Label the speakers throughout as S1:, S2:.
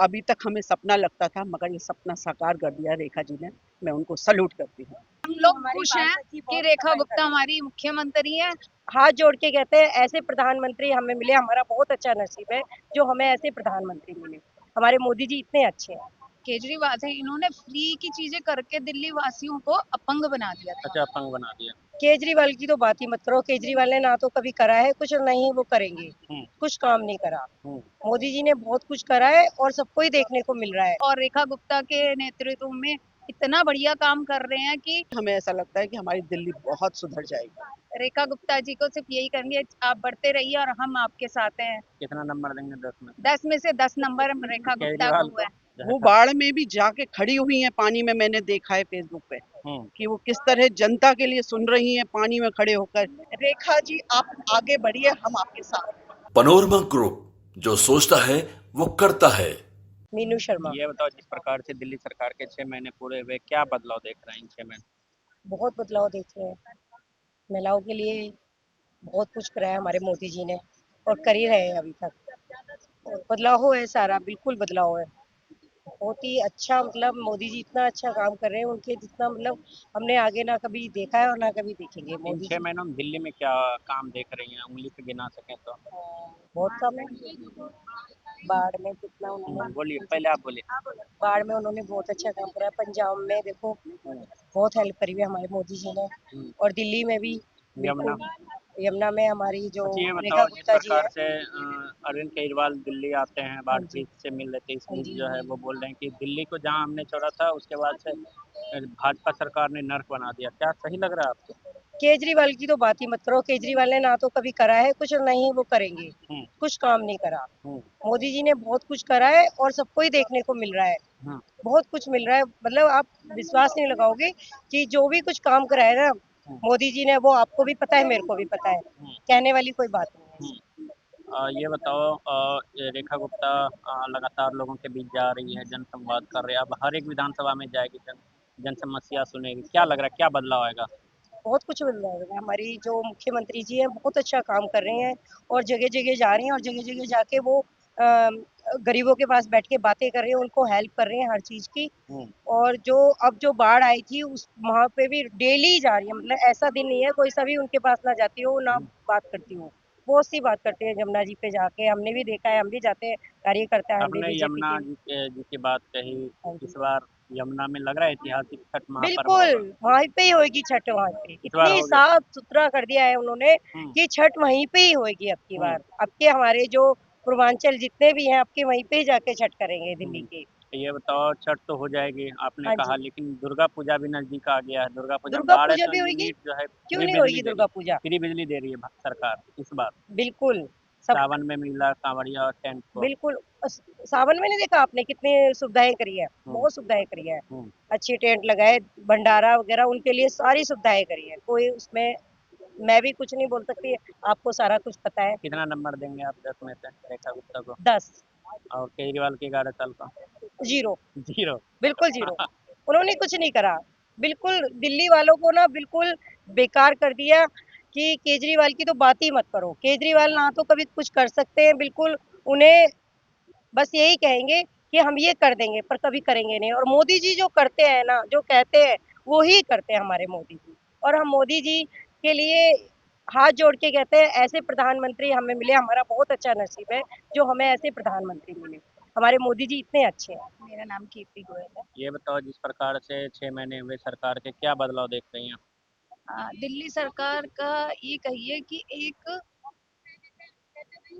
S1: अभी तक हमें सपना लगता था, मगर ये सपना साकार कर दिया रेखा जी ने। मैं उनको सैल्यूट करती हूँ।
S2: हम लोग खुश हैं कि रेखा गुप्ता हमारी मुख्यमंत्री है।
S3: हाथ जोड़ के कहते हैं ऐसे प्रधानमंत्री हमें मिले, हमारा बहुत अच्छा नसीब है जो हमें ऐसे प्रधानमंत्री मिले। हमारे मोदी जी इतने अच्छे हैं।
S2: केजरीवाल से इन्होंने फ्री की चीजें करके दिल्ली वासियों को अपंग बना दिया था।
S4: अच्छा, अपंग बना दिया।
S3: केजरीवाल की तो बात ही मत करो। केजरीवाल ने ना तो कभी करा है कुछ, नहीं वो करेंगे। कुछ काम नहीं करा। मोदी जी ने बहुत कुछ करा है और सबको ही देखने को मिल रहा है।
S2: और रेखा गुप्ता के नेतृत्व में इतना बढ़िया काम कर रहे हैं कि
S1: हमें ऐसा लगता है कि हमारी दिल्ली बहुत सुधर जाएगी।
S2: रेखा गुप्ता जी को सिर्फ यही करेंगे, आप बढ़ते रहिए और हम आपके साथ हैं।
S4: कितना नंबर देंगे 10 में?
S2: 10 में से 10 नंबर रेखा गुप्ता को हुआ है।
S1: वो बाढ़ में भी जाके खड़ी हुई है पानी में, मैंने देखा है फेसबुक पे कि वो किस तरह जनता के लिए सुन रही हैं पानी में खड़े होकर। रेखा जी आप आगे बढ़िए, हम आपके साथ।
S5: पनोरमा ग्रुप, जो सोचता है वो करता है।
S3: मीनू शर्मा।
S4: ये बताओ, जिस प्रकार से दिल्ली सरकार के 6 महीने पूरे हुए, क्या बदलाव देख रहे हैं इन 6 महीने?
S3: बहुत बदलाव देख रहे हैं। महिलाओं के लिए बहुत कुछ कराया हमारे मोदी जी ने और कर ही रहे हैं अभी तक। और बदलाव है, सारा बिल्कुल बदलाव है। बहुत ही अच्छा, मतलब मोदी जी इतना अच्छा काम कर रहे हैं, उनके जितना मतलब हमने आगे ना कभी देखा है और ना कभी देखेंगे।
S4: इन
S3: मोदी
S4: 6
S3: जी
S4: महीनों में दिल्ली में क्या काम देख रही हैं, उंगली पे गिना सकें तो?
S3: बहुत कम है। बाढ़ में कितना उन्होंने,
S4: बोलिए, पहले आप बोलिए।
S3: बाढ़ में उन्होंने बहुत अच्छा काम करा है। पंजाब में देखो बहुत हेल्प करी है हमारे मोदी जी ने, और दिल्ली में भी
S4: यमुना।
S3: बिल्कुल। यमुना में हमारी जो
S4: अच्छा, ये
S3: रेखा
S4: बताओ, जिस
S3: गुप्ता जी
S4: प्रकार
S3: है।
S4: से अरविंद केजरीवाल दिल्ली आते हैं,
S3: हाँ
S4: बाढ़
S3: जी,
S4: पीड़ित से मिल लेते, इस
S3: हाँ
S4: बीच
S3: जी,
S4: जो है वो बोल रहे हैं कि दिल्ली को जहां हमने छोड़ा था उसके बाद से भाजपा सरकार ने नर्क बना दिया। क्या सही लग रहा है आपको?
S3: केजरीवाल की तो बात ही मत करो। केजरीवाल ने ना तो कभी करा है कुछ, नहीं वो करेंगे।
S4: हम्म
S3: कुछ काम नहीं करा।
S4: हम्म
S3: मोदी जी ने बहुत कुछ करा है और सबको ही देखने को मिल रहा है।
S4: हम्म
S3: बहुत कुछ मिल रहा है, मतलब आप विश्वास नहीं लगाओगे कि जो भी कुछ काम करा है ना
S4: हम्म
S3: मोदी जी ने, वो आपको भी पता है, मेरे को भी पता है।
S4: हम्म
S3: कहने वाली कोई बात नहीं है।
S4: हम्म। ये बताओ, ये रेखा गुप्ता लगातार लोगों के बीच जा रही है, जन संवाद कर रही है, अब हर एक विधानसभा में जाएगी, जन समस्या सुनेगी। क्या लग रहा है, क्या बदलाव आएगा?
S3: बहुत कुछ मिल रहा है। हमारी जो मुख्यमंत्री जी हैं बहुत अच्छा काम कर रहे हैं और जगह जगह जा रही हैं, और जगह जगह जाके वो गरीबों के पास बैठ के बातें कर रहे हैं, उनको हेल्प कर रहे हैं हर चीज की।
S4: हम्म
S3: और जो अब जो बाढ़ आई थी उस वहां पे भी डेली जा रही है, मतलब ऐसा दिन नहीं है कोई सा भी उनके पास ना जाती हो ना
S4: हम्म।
S3: बात करती हो। बहुत सी बात करते हैं जमुना जी पे जाके, हमने भी देखा है, हम भी जाते हैं, कार्यकर्ता है हम भी
S4: आपने
S3: बीजेपी
S4: यमुना
S3: के।
S4: जी की बात कही।
S3: हाँ
S4: इस
S3: जी,
S4: बार यमुना में लग रहा है ऐतिहासिक छठ महापर्व
S3: बिल्कुल
S4: होगा।
S3: वहीं पे ही होगी छठ। वहां पे
S4: इस बार
S3: इतनी
S4: हो गया।
S3: साफ सुथरा कर दिया है उन्होंने
S4: हम्म
S3: कि छठ वहीं पे ही होगी अब की
S4: हम्म
S3: बार। अब के हमारे जो पूर्वांचल जितने भी हैं अब के वहीं पे ही जाके छठ करेंगे दिल्ली
S4: हम्म।
S3: के।
S4: ये बताओ, छठ तो हो जाएगी आपने
S3: हाँ
S4: कहा,
S3: जी,
S4: लेकिन दुर्गा पूजा भी नजदीक आ गया है। दुर्गा पूजा में
S3: दुर्गा
S4: बाढ़ है
S3: पूजा
S4: तो
S3: भी होगी।
S4: यूनिट जो है
S3: क्यों
S4: फ्री
S3: नहीं
S4: बिजली
S3: होगी
S4: दे रही
S3: दुर्गा
S4: है।
S3: पूजा?
S4: फ्री बिजली दे रही है सरकार इस बार।
S3: बिल्कुल। सब
S4: सावन में मिला कांवड़िया और टेंट को।
S3: बिल्कुल। सावन में नहीं देखा आपने कितनी सुविधाएं करी है?
S4: हम्म
S3: बहुत सुविधाएं करी है।
S4: हम्म
S3: अच्छी टेंट लगाए, भंडारा वगैरह, उनके लिए सारी सुविधाएं करी है। कोई उसमें मैं भी कुछ नहीं बोल सकती, आपको सारा कुछ पता है।
S4: कितना नंबर देंगे आप 10 में से रेखा गुप्ता को?
S3: 10।
S4: और केजरीवाल के 11 साल का?
S3: जीरो।
S4: जीरो।
S3: बिल्कुल जीरो। उन्होंने कुछ नहीं करा। बिल्कुल दिल्ली वालों को ना बिल्कुल बेकार कर दिया कि केजरीवाल की तो बात ही मत करो। केजरीवाल ना तो कभी कुछ कर सकते हैं, बिल्कुल उन्हें बस यही कहेंगे कि हम ये कर देंगे, पर कभी करेंगे नहीं। और मोदी जी जो करते हैं ना, जो कहते हैं वो ही करते हैं हमारे मोदी जी। और हम मोदी जी के लिए हाथ जोड़ के कहते हैं ऐसे प्रधानमंत्री हमें मिले, हमारा बहुत अच्छा नसीब है जो हमें ऐसे प्रधानमंत्री मिले। हमारे मोदी जी इतने अच्छे हैं।
S2: मेरा नाम कीर्ति गोयल है।
S4: ये बताओ, जिस प्रकार से 6 महीने हुए सरकार के, क्या बदलाव देख रही हैं?
S2: दिल्ली सरकार का ये कहिए कि एक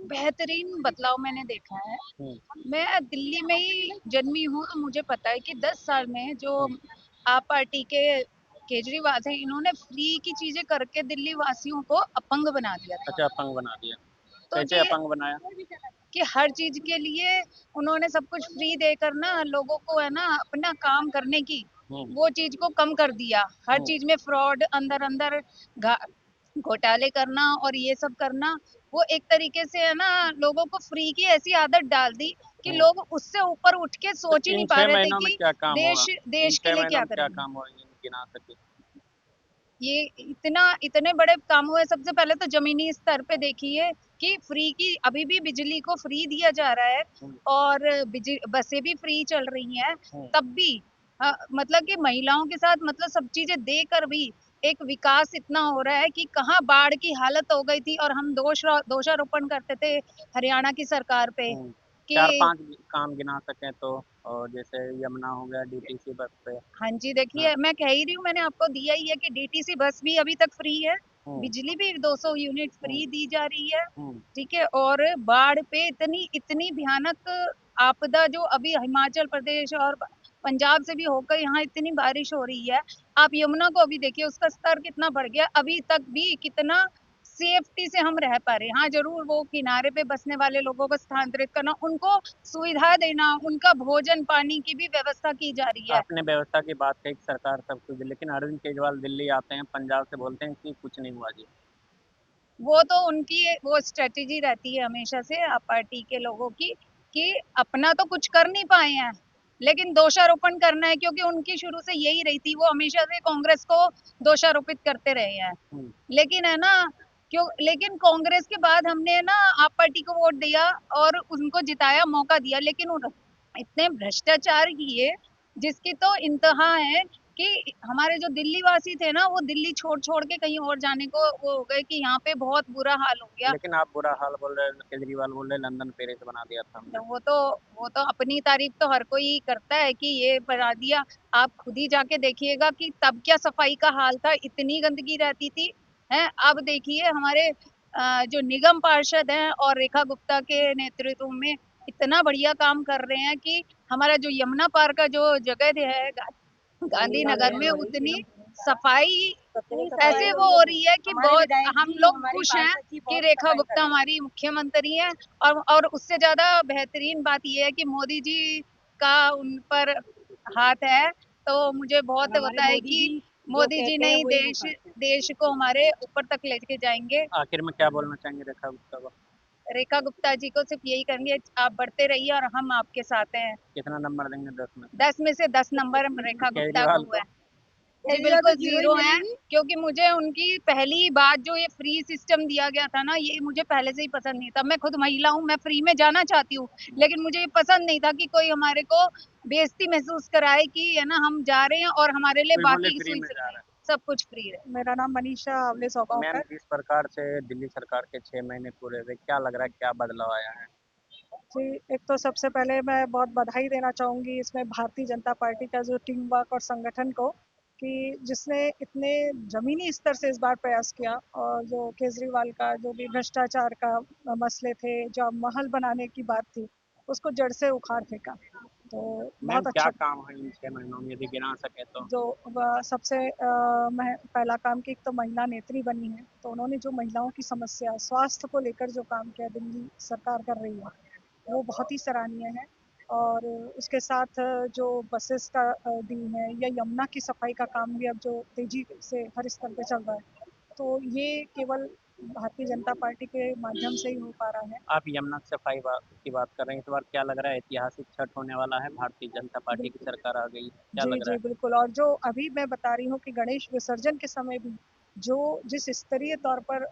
S2: बेहतरीन बदलाव मैंने देखा है।
S4: हम्म
S2: मैं दिल्ली में ही जन्मी हूँ तो मुझे पता है कि 10 साल में जो
S4: हम्म।
S2: आप पार्टी के केजरीवाल थे, इन्होंने फ्री की चीजें करके दिल्ली वासियों को अपंग बना दिया था।
S4: अच्छा, अपंग बना दिया।
S2: तो
S4: कैसे
S2: ये
S4: अपंग बनाया?
S2: कि हर चीज के लिए उन्होंने सब कुछ फ्री देकर ना लोगों को है ना अपना काम करने की
S4: हम्म
S2: वो चीज को कम कर दिया। हर
S4: हम्म
S2: चीज में फ्रॉड, अंदर अंदर घोटाले करना और ये सब करना। वो एक तरीके से है ना लोगों को फ्री की ऐसी आदत डाल दी कि
S4: हम्म।
S2: लोग उससे ऊपर उठ के
S4: तो
S2: सोच ही नहीं
S4: इन
S2: पा
S4: 6
S2: रहे थे
S4: महीनों में
S2: कि
S4: क्या काम होगा?
S2: देश
S4: इन
S2: देश के
S4: 6
S2: लिए
S4: महीनों
S2: क्या
S4: में क्या
S2: करेंगे।
S4: काम होगा, ये गिना सके?
S2: ये इतने बड़े काम हुए। सबसे पहले तो जमीनी स्तर पे देखिए कि फ्री की अभी भी बिजली को फ्री दिया जा रहा है और बसें भी फ्री चल रही हैं, तब भी मतलब कि महिलाओं के साथ मतलब सब चीजें देकर भी एक विकास इतना हो रहा है कि कहाँ बाढ़ की हालत हो गई थी और हम दोषारोपण करते थे हरियाणा की सरकार पे
S4: चार
S2: कि
S4: पांच काम गिना सके तो, और जैसे यमुना हो गया डीटीसी बस पे।
S2: हाँ जी, देखिए मैं कह ही रही हूँ, मैंने आपको दिया ही है कि डीटीसी बस भी अभी तक फ्री है, बिजली भी 200 यूनिट फ्री दी जा रही है, ठीक है। और बाढ़ पे इतनी भयानक आपदा जो अभी हिमाचल प्रदेश और पंजाब से भी होकर यहाँ इतनी बारिश हो रही है, आप यमुना को अभी देखिए उसका स्तर कितना बढ़ गया, अभी तक भी कितना सेफ्टी से हम रह पा रहे हैं। हाँ जरूर वो किनारे पे बसने वाले लोगों को स्थानांतरित करना, उनको सुविधा देना, उनका भोजन पानी की भी व्यवस्था की जा रही है।
S4: आपने व्यवस्था की बात कही, सरकार सब कुछ, लेकिन अरविंद केजरीवाल दिल्ली आते हैं, पंजाब से बोलते हैं कि कुछ नहीं हुआ जी।
S2: वो तो उनकी वो स्ट्रेटेजी रहती है हमेशा से आप पार्टी के लोगों की कि अपना तो कुछ कर नहीं पाए हैं लेकिन दोषारोपण करना है, क्योंकि उनकी शुरू से यही रही थी, वो हमेशा से कांग्रेस को दोषारोपित करते रहे हैं। लेकिन है ना लेकिन कांग्रेस के बाद हमने ना आप पार्टी को वोट दिया और उनको जिताया, मौका दिया, लेकिन इतने भ्रष्टाचार किए जिसकी तो इंतहा है कि हमारे जो दिल्ली वासी थे ना वो दिल्ली छोड़ छोड़ के कहीं और जाने को वो हो गए कि यहाँ पे बहुत बुरा हाल हो गया।
S4: लेकिन आप बुरा हाल बोल रहे हैं, केजरीवाल बोल रहे हैं लंदन पेरिस बना दिया था हमने।
S2: वो तो अपनी तारीफ तो हर कोई करता है कि ये बना दिया, आप खुद ही जाके देखिएगा कि तब क्या सफाई का हाल था, इतनी गंदगी रहती थी है। अब देखिए हमारे जो निगम पार्षद हैं और रेखा गुप्ता के नेतृत्व में इतना बढ़िया काम कर रहे हैं कि हमारा जो यमुना पार का जो जगह है गांधीनगर में उतनी सफाई ऐसे वो हो रही है कि बहुत हम लोग खुश हैं कि रेखा गुप्ता हमारी मुख्यमंत्री हैं। और उससे ज्यादा बेहतरीन बात ये है कि मोदी जी का उन पर हाथ है, तो मुझे बहुत होता है कि मोदी जी ने ही देश को हमारे ऊपर तक लेके जाएंगे।
S4: आखिर में क्या बोलना चाहेंगे रेखा गुप्ता को?
S2: रेखा गुप्ता जी को सिर्फ यही करेंगे, आप बढ़ते रहिए और हम आपके साथ हैं।
S4: कितना नंबर देंगे 10 में?
S2: 10 में से 10 नंबर रेखा गुप्ता को हुआ है जी,
S3: केजरीवाल
S2: बिल्कुल
S3: को 0
S2: 0
S3: ही
S2: है,
S3: मिलेगी।
S2: क्योंकि मुझे उनकी पहली बात जो ये फ्री सिस्टम दिया गया था ना, ये मुझे पहले से ही पसंद नहीं था। मैं खुद महिला हूँ, मैं फ्री में जाना चाहती हूँ, लेकिन मुझे ये पसंद नहीं था कि कोई हमारे को बेइज्जती महसूस कराए कि है ना हम जा रहे हैं और हमारे लिए बाकी की सुविधा सब कुछ फ्री है।
S3: मेरा नाम मनीषा अवले
S4: मैम,
S3: सौगावकर।
S4: जिस प्रकार से दिल्ली सरकार के 6 महीने पूरे हुए, क्या लग रहा है क्या बदलाव आया है?
S3: जी, एक तो सबसे पहले मैं बहुत बधाई देना चाहूँगी इसमें भारतीय जनता पार्टी का जो टीम वर्क और संगठन को, कि जिसने इतने ज़मीनी स्तर से इस बार प्रयास किया और जो केजरीवाल का जो भी भ्रष्टाचार का मसले थे, जो महल बनाने की बात थी, उसको जड़ से उखाड़ फेंका। तो
S4: मैम
S3: बहुत
S4: क्या
S3: अच्छा।
S4: काम है इन 6 महीनों में, यदि गिना सके तो?
S3: जो सबसे पहला काम की तो महिला नेत्री बनी है, तो उन्होंने जो महिलाओं की समस्या स्वास्थ्य को लेकर जो काम किया दिल्ली सरकार कर रही है, वो बहुत ही सराहनीय है। और उसके साथ जो बसेस का दी है या यमुना की सफाई का काम भी अब जो तेजी से हर स्तर पे चल रहा है, तो ये केवल भारतीय जनता पार्टी के माध्यम से ही हो पा रहा है।
S4: आप यमुना सफाई की बात कर रहे हैं, इस बार क्या लग रहा है ऐतिहासिक छठ होने वाला है, भारतीय जनता पार्टी की सरकार आ गई, क्या
S3: जी
S4: लग रहा
S3: जी
S4: है?
S3: बिल्कुल। और जो अभी मैं बता रही हूँ कि गणेश विसर्जन के समय भी जो जिस स्तरीय तौर पर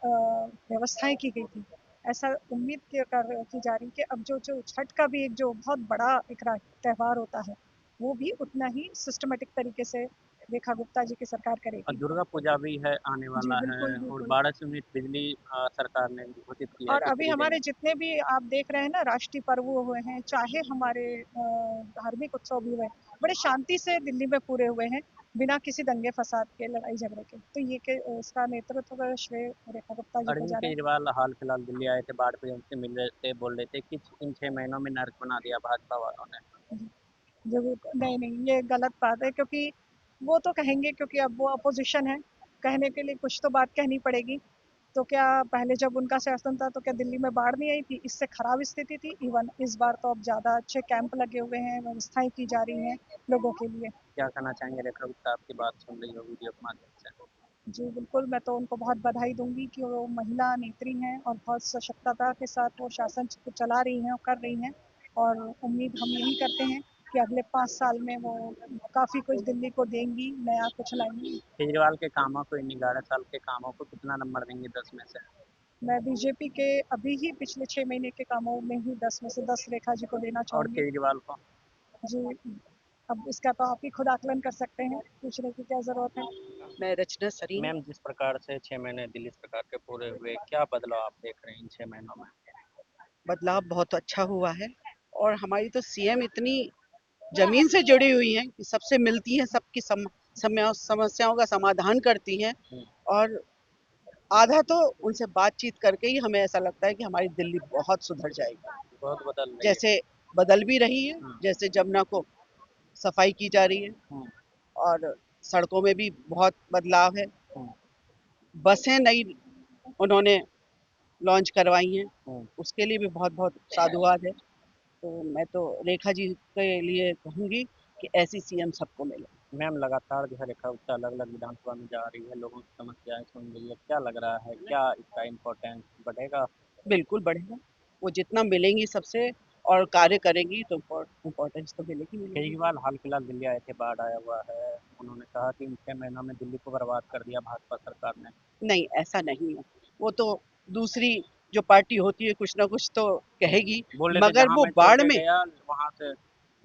S3: व्यवस्थाएं की गई थी, ऐसा उम्मीद की जा रही कि अब जो जो छठ का भी एक जो बहुत बड़ा एक त्यौहार होता है, वो भी उतना ही सिस्टमेटिक तरीके से रेखा गुप्ता जी की सरकार
S4: और
S3: करेगी।
S4: दुर्गा पूजा भी है आने
S3: जी
S4: वाला है,
S3: बिल्कुल
S4: और
S3: बिल्कुल।
S4: 1200 यूनिट बिजली सरकार ने घोषित किया है
S3: और
S4: कि
S3: अभी
S4: फ्री
S3: हमारे
S4: देंगे।
S3: जितने भी आप देख रहे हैं ना राष्ट्रीय पर्व हुए हैं, चाहे हमारे धार्मिक उत्सव भी हुए, बड़े शांति से दिल्ली में पूरे हुए हैं, बिना किसी दंगे फसाद के, लड़ाई झगड़े के। तो ये के इसका नेतृत्व का श्रेय रेखा गुप्ता जी को
S4: अरविंद
S3: जा रहा है।
S4: केजरीवाल हाल फिलहाल दिल्ली आए थे, बाढ़ पीड़ितों से मिल रहे थे, बोल रहे थे कि इन 6 महीनों में नर्क बना दिया भाजपा वालों ने।
S3: जो नहीं नहीं, ये गलत बात है, क्योंकि वो तो कहेंगे क्योंकि अब वो अपोजिशन है, कहने के लिए कुछ तो बात कहनी पड़ेगी। तो क्या पहले जब उनका शासन था तो क्या दिल्ली में बाढ़ नहीं आई थी? इससे खराब स्थिति थी। इवन इस बार तो अब ज़्यादा अच्छे कैंप लगे हुए हैं, व्यवस्थाएं की जा रही हैं लोगों के लिए।
S4: क्या कहना चाहेंगे? रेखा गुप्ता आपकी बात सुन रही हो वीडियो के माध्यम से।
S3: जी बिल्कुल, मैं तो उनको बहुत बधाई दूंगी कि वो महिला नेत्री हैं और बहुत सशक्तता के साथ वो शासन को चला रही हैं और कर रही हैं। और उम्मीद हम यही करते हैं कि
S6: कि अगले 5 साल में वो काफ़ी कुछ दिल्ली को देंगी, नया कुछ लाएंगी।
S4: केजरीवाल के कामों को, इन 11 साल के कामों को कितना नंबर देंगे 10 में से?
S6: मैं बीजेपी के अभी ही पिछले 6 महीने के कामों में ही 10 में से 10 रेखा जी को देना
S4: और
S6: चाहूँगी।
S4: केजरीवाल को?
S6: जी, अब इसका तो आप ही खुद आकलन कर सकते हैं, पूछने की क्या ज़रूरत है।
S1: मैं रचना सरीन।
S4: मैम, जिस प्रकार से 6 महीने दिल्ली सरकार के पूरे हुए, क्या बदलाव आप देख रहे हैं इन 6 महीनों में?
S1: बदलाव बहुत अच्छा हुआ है और हमारी तो सीएम इतनी जमीन से जुड़ी हुई हैं कि सबसे मिलती हैं, सबकी समस्याओं का समाधान करती हैं और आधा तो उनसे बातचीत करके ही हमें ऐसा लगता है कि हमारी दिल्ली बहुत सुधर जाएगी।
S4: बहुत बदल रही है।
S1: जैसे बदल भी रही है, जैसे जमुना को सफाई की जा रही है और सड़कों में भी बहुत बदलाव है। बसें नई उन्होंने लॉन्च करवाई हैं, उसके लिए भी बहुत बहुत साधुवाद है। तो मैं तो रेखा जी के लिए कहूँगी कि ऐसी सीएम सबको मिले।
S4: मैम, लगातार जो है रेखा गुप्ता अलग अलग विधानसभा में जा रही है, लोगों की समस्याएं सुन रही है, क्या लग रहा है, क्या इसका इम्पोर्टेंस बढ़ेगा?
S1: बिल्कुल बढ़ेगा, वो जितना मिलेंगी सबसे और कार्य करेंगी तो इम्पोर्टेंस तो मिलेगी।
S4: केजरीवाल हाल फिलहाल दिल्ली आए थे, बाढ़ आया हुआ है, उन्होंने कहा कि इन 6 महीनों में दिल्ली को बर्बाद कर दिया भाजपा सरकार ने।
S1: नहीं, ऐसा नहीं है, वो तो दूसरी जो पार्टी होती है कुछ ना कुछ तो कहेगी,
S4: बोल रहे थे
S1: मगर
S4: जहां
S1: वो
S4: मैं छोड़
S1: बाढ़
S4: के
S1: में
S4: गया वहां से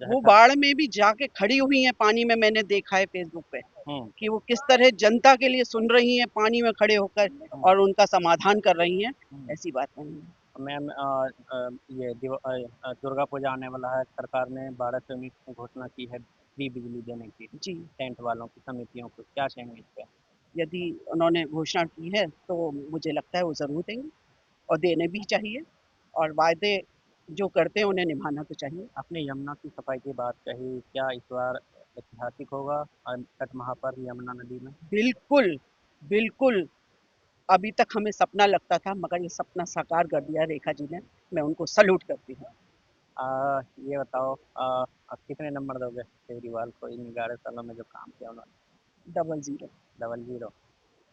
S1: वो बाढ़ में भी जाके खड़ी हुई हैं पानी में। मैंने देखा है फेसबुक पे कि वो किस तरह जनता के लिए सुन रही हैं पानी में खड़े होकर और उनका समाधान कर रही हैं। ऐसी बात नहीं है।
S4: मैम, ये दुर्गा पूजा आने वाला है, सरकार ने 12 से 19 में घोषणा की है फ्री बिजली देने की
S1: जी,
S4: टेंट वालों की समितियों को, क्या कहेंगे इस पे?
S1: यदि उन्होंने घोषणा की है तो मुझे लगता है वो ज़रूर देंगे और देने भी चाहिए और वायदे जो करते हैं उन्हें निभाना तो चाहिए।
S4: आपने यमुना की सफाई की बात कही, क्या इस बार ऐतिहासिक होगा छठ महापर्व यमुना नदी में?
S1: बिल्कुल, बिल्कुल। अभी तक हमें सपना लगता था मगर ये सपना साकार कर दिया रेखा जी ने। मैं उनको सैल्यूट करती हूँ।
S4: ये बताओ, आप कितने नंबर दोगे केजरीवाल को इन 11 सालों में जो काम किया उन्होंने?
S1: 00
S4: 00।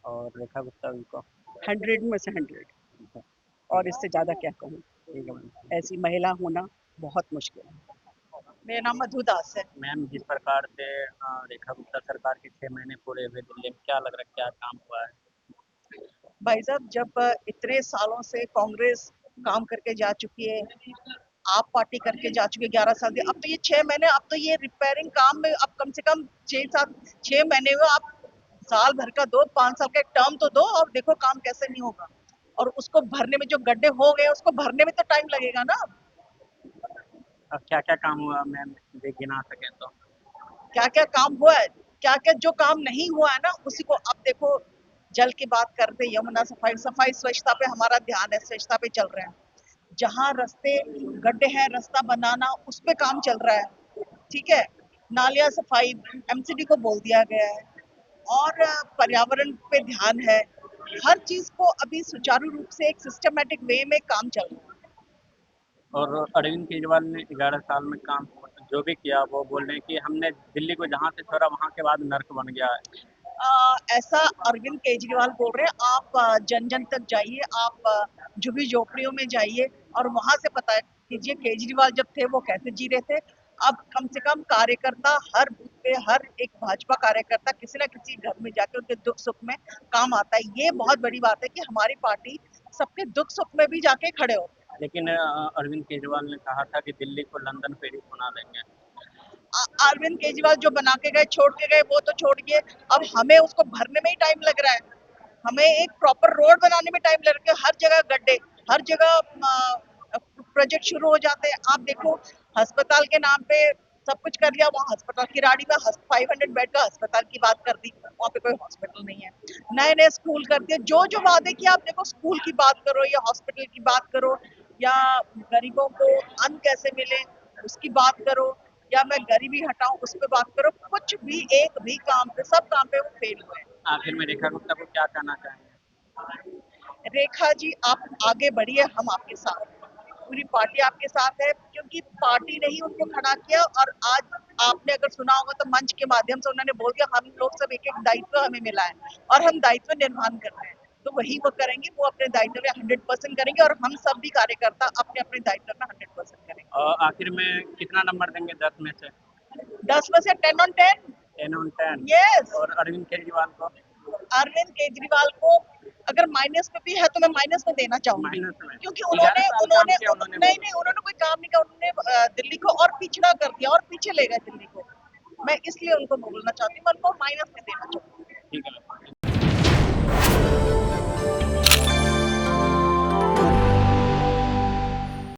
S4: और रेखा गुप्ता जी को?
S1: 100 में से 100 और इससे ज़्यादा क्या कहूँ।
S4: ठीक है मैम।
S1: ऐसी महिला होना बहुत मुश्किल है। मेरा नाम मधु दास है।
S4: मैम, जिस प्रकार से रेखा गुप्ता सरकार के 6 महीने पूरे हुए दिल्ली में, क्या लग रहा है, क्या काम हुआ है?
S1: भाई साहब, जब इतने सालों से कांग्रेस काम करके जा चुकी है, आप पार्टी करके जा चुके 11 साल के, अब तो ये 6 महीने, अब तो ये रिपेयरिंग काम में अब कम से कम 6 महीने हुए। आप साल भर का दो, 5 साल का एक टर्म तो दो और देखो काम कैसे नहीं होगा। और उसको भरने में जो गड्ढे हो गए उसको भरने में तो टाइम लगेगा ना।
S4: अब क्या क्या काम हुआ मैम, गिना सकें तो?
S1: क्या क्या काम हुआ है, क्या क्या जो काम नहीं हुआ है ना उसी को अब देखो। जल की बात करते, यमुना सफाई सफाई स्वच्छता पे हमारा ध्यान है, स्वच्छता पे चल रहे हैं। जहाँ रास्ते गड्ढे हैं रास्ता बनाना उस पे काम चल रहा है, ठीक है। नालियां सफाई एमसीडी को बोल दिया गया है और पर्यावरण पे ध्यान है। हर चीज को अभी सुचारू रूप से एक सिस्टमेटिक वे में काम चल रहा है।
S4: और अरविंद केजरीवाल ने 11 साल में काम जो भी किया, वो बोल रहे हैं कि हमने दिल्ली को जहाँ से छोड़ा वहाँ के बाद नर्क बन गया है।
S1: ऐसा अरविंद केजरीवाल बोल रहे हैं। आप जन जन तक जाइए, आप झुग्गी झोपड़ियों में जाइए और वहां से पता कीजिए केजरीवाल जब थे वो कैसे जी रहे थे। अब कम से कम कार्यकर्ता हर बूथ पे, हर एक भाजपा कार्यकर्ता किसी ना किसी घर में जाकर उनके दुख सुख में काम आता है। ये बहुत बड़ी बात है कि हमारी पार्टी सबके दुख सुख में भी जाके खड़े हो।
S4: लेकिन अरविंद केजरीवाल ने कहा था कि दिल्ली को लंदन पेरिस बना देंगे।
S1: अरविंद केजरीवाल जो बना के गए, छोड़ के गए, वो तो छोड़िए, अब हमें उसको भरने में ही टाइम लग रहा है। हमें एक प्रॉपर रोड बनाने में टाइम लग रहा है। हर जगह गड्ढे, हर जगह प्रोजेक्ट शुरू हो जाते हैं। आप देखो, अस्पताल के नाम पे सब कुछ कर लिया, वहाँ अस्पताल किराड़ी में 500 बेड का अस्पताल की बात कर दी, वहाँ पे कोई हॉस्पिटल नहीं है। नए नए स्कूल कर दिए, जो जो वादे किए। आप देखो, स्कूल की बात करो या हॉस्पिटल की बात करो या गरीबों को अन्न कैसे मिले उसकी बात करो या मैं गरीबी हटाऊं उस पर बात करो, कुछ भी एक भी काम पे, सब काम पे वो फेल हुए हैं।
S4: आखिर में रेखा गुप्ता को क्या कहना चाहेंगे?
S1: रेखा जी, आप आगे बढ़िए, हम आपके साथ हैं। पूरी पार्टी आपके साथ है क्योंकि पार्टी ने ही उनको खड़ा किया। और आज आपने अगर सुना होगा तो मंच के माध्यम से उन्होंने बोल दिया हम लोग सब एक एक दायित्व हमें मिला है और हम दायित्व निर्वहन कर रहे हैं। तो वही वो करेंगे, वो अपने दायित्व में 100% करेंगे और हम सब भी कार्यकर्ता अपने अपने दायित्व में 100% करेंगे।
S4: और आखिर में कितना नंबर देंगे 10 में से?
S1: 10 में से 10 on 10।
S4: 10 on 10।
S1: यस।
S4: और अरविंद केजरीवाल को?
S1: अरविंद केजरीवाल को अगर माइनस में भी है तो मैं माइनस में देना चाहूंगी,
S4: माइनस में?
S1: क्योंकि
S4: 11 साल काम किया उन्होंने।
S1: नहीं, उन्होंने कोई काम नहीं किया। उन्होंने दिल्ली को और पिछड़ा कर दिया और पीछे ले गए दिल्ली को। मैं इसलिए उनको बोलना चाहती हूँ, मैं उनको माइनस में देना चाहूंगी।
S4: ठीक है।